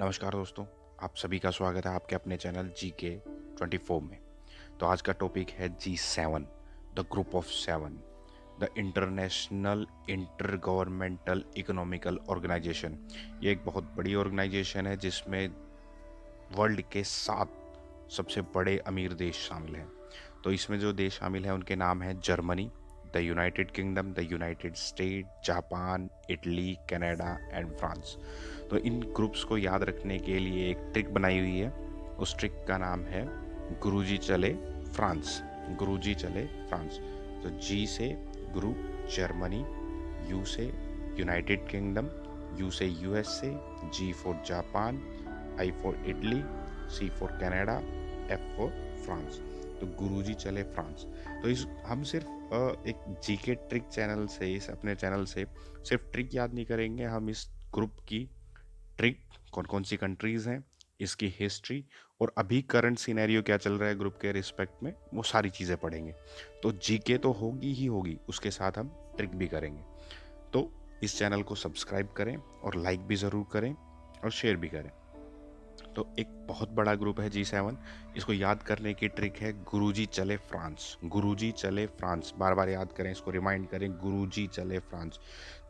नमस्कार दोस्तों, आप सभी का स्वागत है आपके अपने चैनल GK 24 में। तो आज का टॉपिक है G7, the group of seven, the international inter governmental economical organisation. ये एक बहुत बड़ी ऑर्गेनाइजेशन है जिसमें वर्ल्ड के 7 सबसे बड़े अमीर देश शामिल हैं। तो इसमें जो देश शामिल हैं उनके नाम हैं Germany, the United kingdom, the United state, Japan, Italy, Canada and France. तो इन ग्रुप्स को याद रखने के लिए एक ट्रिक बनाई हुई है। उस ट्रिक का नाम है गुरुजी चले फ्रांस। गुरुजी चले फ्रांस। तो जी से गुरु जर्मनी, यू से यूनाइटेड किंगडम, यू से USA, G for Japan, I for Italy, C for Canada, F for France. तो गुरुजी चले फ्रांस। तो इस हम सिर्फ एक जीके ट्रिक चैनल से, इस अपने चैनल से सिर्फ ट्रिक याद नहीं करेंगे, हम इस ग्रुप की ट्रिक, कौन कौन सी कंट्रीज हैं, इसकी हिस्ट्री और अभी करंट सिनेरियो क्या चल रहा है ग्रुप के रिस्पेक्ट में, वो सारी चीज़ें पढ़ेंगे। तो जीके तो होगी ही होगी, उसके साथ हम ट्रिक भी करेंगे। तो इस चैनल को सब्सक्राइब करें और लाइक भी ज़रूर करें और शेयर भी करें। तो एक बहुत बड़ा ग्रुप है G7। इसको याद करने की ट्रिक है गुरुजी चले फ्रांस। गुरुजी चले फ्रांस, बार बार याद करें, इसको रिमाइंड करें, गुरुजी चले फ्रांस।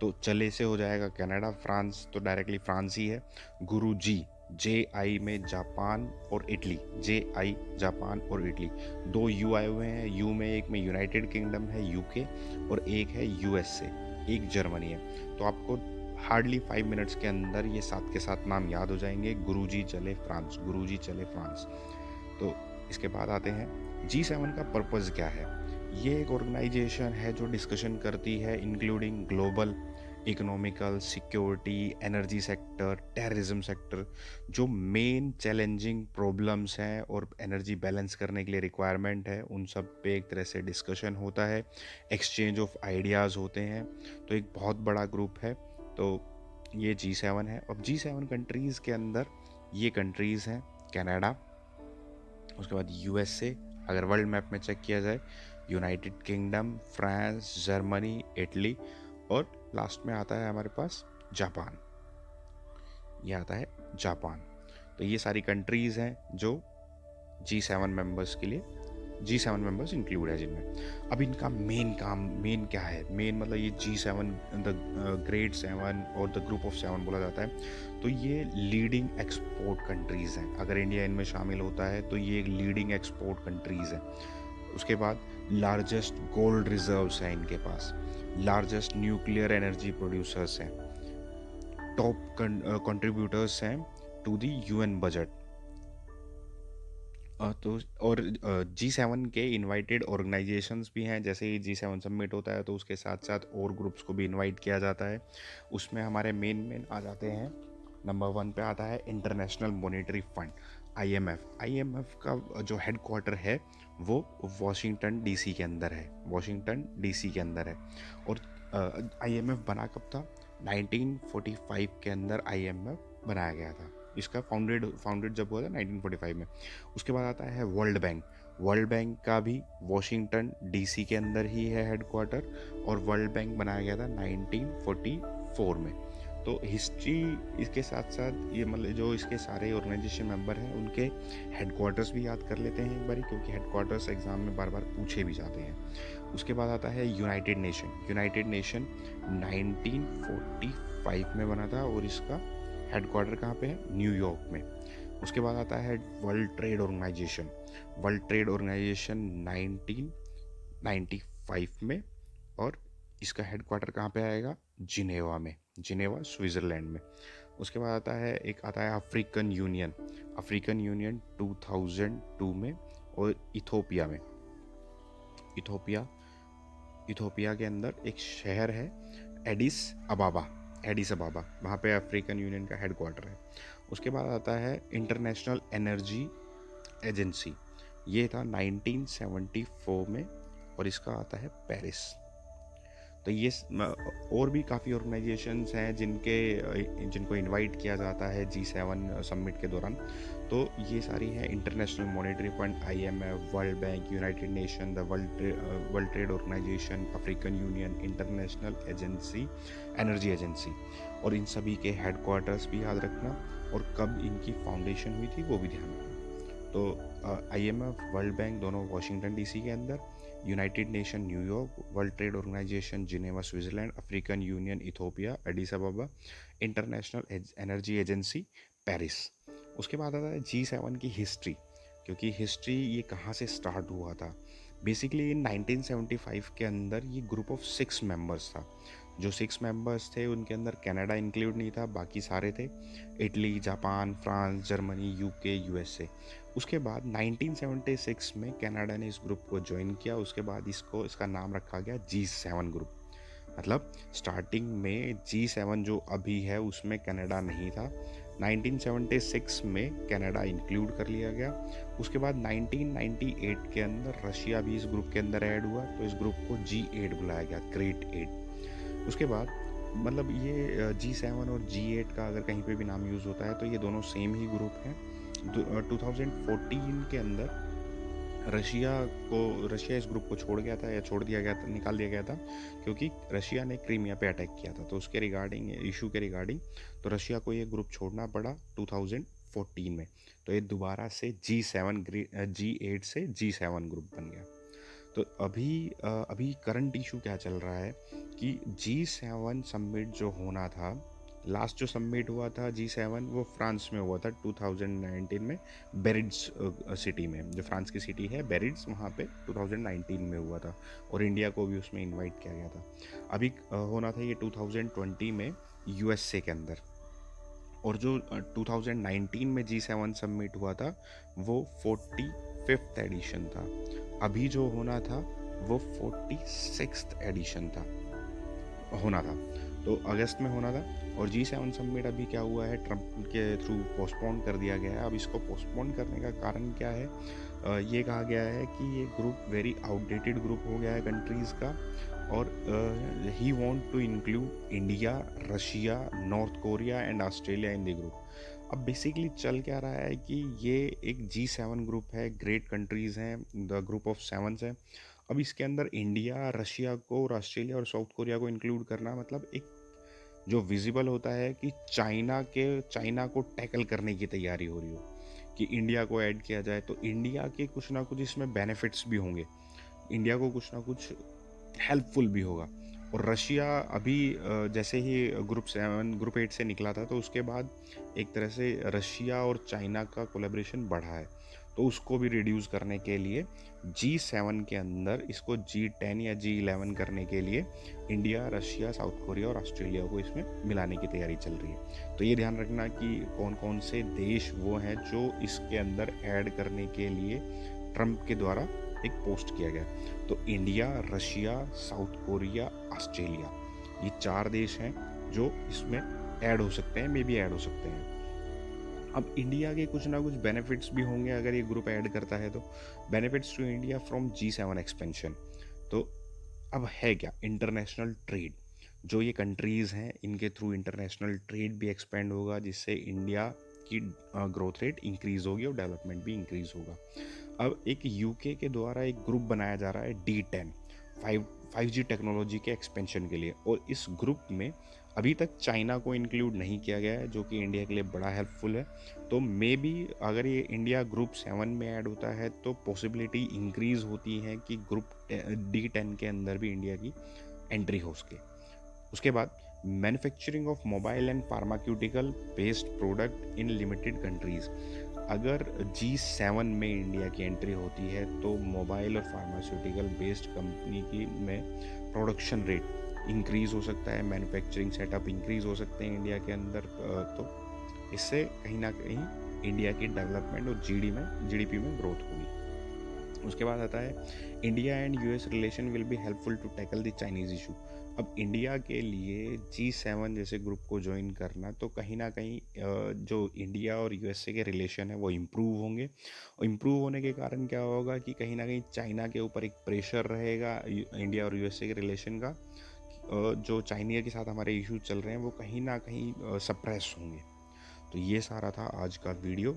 तो चले से हो जाएगा कनाडा, फ्रांस तो डायरेक्टली फ्रांस ही है। गुरुजी, JI में जापान और इटली, JI जापान और इटली। 2 यू आए हुए हैं, यू में एक में यूनाइटेड किंगडम है UK और एक है USA, एक जर्मनी है। तो आपको हार्डली 5 मिनट्स के अंदर ये साथ के साथ नाम याद हो जाएंगे, गुरुजी चले फ्रांस, गुरुजी चले फ्रांस। तो इसके बाद आते हैं G7 का पर्पज़ क्या है। ये एक ऑर्गेनाइजेशन है जो डिस्कशन करती है including global economical, security, energy sector, terrorism sector, जो मेन चैलेंजिंग प्रॉब्लम्स हैं और एनर्जी बैलेंस करने के लिए रिक्वायरमेंट है, उन सब पे एक तरह से डिस्कशन होता है, एक्सचेंज ऑफ आइडियाज़ होते हैं। तो एक बहुत बड़ा ग्रुप है। तो ये G7 है। अब G7 कंट्रीज़ के अंदर ये कंट्रीज़ हैं कनाडा, उसके बाद USA, अगर वर्ल्ड मैप में चेक किया जाए United kingdom, France, Germany, Italy और लास्ट में आता है हमारे पास जापान। ये आता है जापान। तो ये सारी कंट्रीज़ हैं जो G7 मेंबर्स के लिए, G7 मेंबर्स इंक्लूड है जिनमें। अब इनका मेन क्या है, मेन मतलब ये G7 द ग्रेट 7 और द ग्रुप ऑफ 7 बोला जाता है। तो ये लीडिंग एक्सपोर्ट कंट्रीज़ हैं। अगर इंडिया इनमें शामिल होता है तो ये एक लीडिंग एक्सपोर्ट कंट्रीज़ हैं। उसके बाद लार्जेस्ट गोल्ड रिजर्व्स हैं इनके पास, लार्जेस्ट न्यूक्लियर एनर्जी प्रोड्यूसर्स हैं, टॉप कंट्रीब्यूटर्स हैं टू द UN बजट। तो और G7 के इनवाइटेड ऑर्गेनाइजेशंस भी हैं। जैसे ही G7 सबमिट होता है तो उसके साथ साथ और ग्रुप्स को भी इनवाइट किया जाता है। उसमें हमारे मेन आ जाते हैं। नंबर 1 पे आता है इंटरनेशनल मॉनेटरी फंड, IMF का जो हेड क्वार्टर है वो वॉशिंगटन DC के अंदर है, वॉशिंगटन DC के अंदर है। और IMF बना कब था? 1945 के अंदर IMF बनाया गया था। इसका फाउंडेड जब हुआ था 1945 में। उसके बाद आता है वर्ल्ड बैंक। वर्ल्ड बैंक का भी वॉशिंगटन DC के अंदर ही है हेड क्वार्टर, और वर्ल्ड बैंक बनाया गया था 1944 में। तो हिस्ट्री इसके साथ साथ ये मतलब जो इसके सारे ऑर्गेनाइजेशन मेंबर हैं उनके हेड क्वार्टर्स भी याद कर लेते हैं एक बारी, क्योंकि हेड क्वार्टर्स एग्जाम में बार बार पूछे भी जाते हैं। उसके बाद आता है यूनाइटेड नेशन। यूनाइटेड नेशन 1945 में बना था और इसका हेड क्वार्टर कहाँ पे है? न्यूयॉर्क में। उसके बाद आता है World Trade Organisation. World Trade Organisation 1995 में, और इसका हेड क्वार्टर कहाँ पे आएगा? जिनेवा में, जिनेवा स्विट्ज़रलैंड में। उसके बाद आता है अफ्रीकन यूनियन। अफ्रीकन यूनियन 2002 में, और इथोपिया में। इथोपिया इथोपिया के अंदर एक शहर है एडिस अबाबा, एडिस अबाबा, वहाँ पे अफ्रीकन यूनियन का हेड क्वार्टर है। उसके बाद आता है इंटरनेशनल एनर्जी एजेंसी। ये था 1974 में, और इसका आता है पेरिस। तो ये और भी काफ़ी ऑर्गेनाइजेशंस हैं जिनको इनवाइट किया जाता है G7 समिट के दौरान। तो ये सारी हैं International Monetary Fund, IMF, World Bank, United Nation, the World Trade Organisation, African Union, International Agency, Energy Agency. और इन सभी के हेडक्वार्टर्स भी याद रखना और कब इनकी फाउंडेशन हुई थी वो भी ध्यान रखना। तो IMF, वर्ल्ड बैंक दोनों वाशिंगटन DC के अंदर, United Nation New York, World Trade Organisation Geneva Switzerland, African Union Ethiopia Addis Ababa, International Energy Agency Paris. उसके बाद आता है G7 की हिस्ट्री, क्योंकि हिस्ट्री ये कहाँ से स्टार्ट हुआ था। बेसिकली इन 1975 के अंदर ये ग्रुप ऑफ 6 मेंबर्स था। जो 6 मेंबर्स थे उनके अंदर कनाडा इंक्लूड नहीं था, बाकी सारे थे, Italy, Japan, France, Germany, UK, USA। उसके बाद 1976 में कनाडा ने इस ग्रुप को ज्वाइन किया। उसके बाद इसका नाम रखा गया G7 ग्रुप। मतलब स्टार्टिंग में G7 जो अभी है उसमें कनाडा नहीं था। 1976 में कनाडा इंक्लूड कर लिया गया। उसके बाद 1998 के अंदर रशिया भी इस ग्रुप के अंदर ऐड हुआ, तो इस ग्रुप को G8 बुलाया गया, ग्रेट 8। उसके बाद मतलब ये G7 और G8 का अगर कहीं पे भी नाम यूज़ होता है तो ये दोनों सेम ही ग्रुप हैं। 2014 के अंदर रशिया इस ग्रुप को छोड़ गया था, या छोड़ दिया गया था, निकाल दिया गया था, क्योंकि रशिया ने क्रीमिया पे अटैक किया था। तो उसके रिगार्डिंग, इशू के रिगार्डिंग, तो रशिया को ये ग्रुप छोड़ना पड़ा 2014 में। तो ये दोबारा से G8 से G7 ग्रुप बन गया। तो अभी करंट इशू क्या चल रहा है कि G7 समिट जो होना था, लास्ट जो समिट हुआ था G7 वो फ्रांस में हुआ था 2019 में, बेरिड्स सिटी में, जो फ्रांस की सिटी है बेरिड्स, वहाँ पे 2019 में हुआ था, और इंडिया को भी उसमें इनवाइट किया गया था। अभी होना था ये 2020 में USA के अंदर। और जो 2019 में G7 समिट हुआ था वो 45th एडिशन था। अभी जो होना था वो 46th एडिशन था, होना था, तो अगस्त में होना था। और G7 समिट अभी क्या हुआ है, ट्रम्प के थ्रू पोस्टपोन कर दिया गया है। अब इसको पोस्टपोन करने का कारण क्या है, ये कहा गया है कि ये ग्रुप वेरी आउटडेटेड ग्रुप हो गया है कंट्रीज़ का, और he want to include India, Russia, North Korea and Australia in the group. अब बेसिकली चल क्या रहा है कि ये एक G7 ग्रुप है, ग्रेट कंट्रीज़ हैं, द ग्रुप ऑफ सेवन्स है। अब इसके अंदर इंडिया, रशिया को और ऑस्ट्रेलिया और साउथ कोरिया को इंक्लूड करना मतलब एक जो विजिबल होता है कि चाइना को टैकल करने की तैयारी हो रही हो, कि इंडिया को ऐड किया जाए, तो इंडिया के कुछ ना कुछ इसमें बेनिफिट्स भी होंगे, इंडिया को कुछ ना कुछ हेल्पफुल भी होगा। और रशिया अभी जैसे ही ग्रुप 8 से निकला था, तो उसके बाद एक तरह से रशिया और चाइना का कोलैबोरेशन बढ़ा है, तो उसको भी रिड्यूस करने के लिए G7 के अंदर इसको G10 या G11 करने के लिए इंडिया, रशिया, साउथ कोरिया और ऑस्ट्रेलिया को इसमें मिलाने की तैयारी चल रही है। तो ये ध्यान रखना कि कौन कौन से देश वो हैं जो इसके अंदर ऐड करने के लिए ट्रम्प के द्वारा एक पोस्ट किया गया। तो India, Russia, south Korea, Australia, ये 4 देश हैं जो इसमें ऐड हो सकते हैं, मे बी ऐड हो सकते हैं। अब इंडिया के कुछ ना कुछ बेनिफिट्स भी होंगे अगर ये ग्रुप ऐड करता है, तो benefits to India from G7 expansion. तो अब है क्या, इंटरनेशनल ट्रेड, जो ये कंट्रीज़ हैं इनके थ्रू इंटरनेशनल ट्रेड भी एक्सपेंड होगा, जिससे इंडिया की ग्रोथ रेट इंक्रीज़ होगी और डेवलपमेंट भी इंक्रीज़ होगा। अब एक UK के द्वारा एक ग्रुप बनाया जा रहा है D10, 5G टेक्नोलॉजी के एक्सपेंशन के लिए, और इस ग्रुप में अभी तक चाइना को इंक्लूड नहीं किया गया है, जो कि इंडिया के लिए बड़ा हेल्पफुल है। तो मे बी अगर ये इंडिया ग्रुप 7 में ऐड होता है तो पॉसिबिलिटी इंक्रीज़ होती है कि ग्रुप D10 के अंदर भी इंडिया की एंट्री हो सके। उसके बाद manufacturing of mobile and pharmaceutical based product in limited countries. अगर G7 में इंडिया की एंट्री होती है तो मोबाइल और फार्मास्यूटिकल बेस्ड कंपनी की में प्रोडक्शन रेट इंक्रीज़ हो सकता है, मैन्युफैक्चरिंग सेटअप इंक्रीज़ हो सकते हैं इंडिया के अंदर। तो इससे कहीं ना कहीं इंडिया की डेवलपमेंट और GDP में ग्रोथ होगी। उसके बाद आता है India and US relation will be helpful to tackle the Chinese issue. अब इंडिया के लिए G7 जैसे ग्रुप को ज्वाइन करना, तो कहीं ना कहीं जो इंडिया और USA के रिलेशन है वो इम्प्रूव होंगे, और इम्प्रूव होने के कारण क्या होगा कि कहीं ना कहीं चाइना के ऊपर एक प्रेशर रहेगा इंडिया और USA के रिलेशन का, जो चाइनीज़ के साथ हमारे इश्यूज चल रहे हैं वो कहीं ना कहीं सप्रेस होंगे। तो ये सारा था आज का video.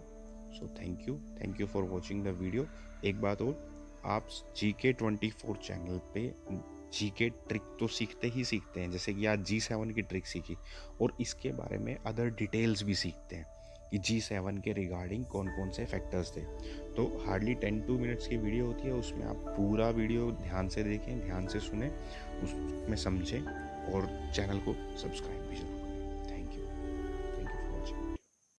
So thank you for watching the video. एक बात और, आप GK24 चैनल पे जीके ट्रिक तो सीखते ही सीखते हैं, जैसे कि आज G7 की ट्रिक सीखी, और इसके बारे में अदर डिटेल्स भी सीखते हैं कि G7 के रिगार्डिंग कौन कौन से फैक्टर्स थे। तो हार्डली 10-2 मिनट्स की वीडियो होती है, उसमें आप पूरा वीडियो ध्यान से देखें, ध्यान से सुने, उसमें समझें, और चैनल को सब्सक्राइब भी जरूर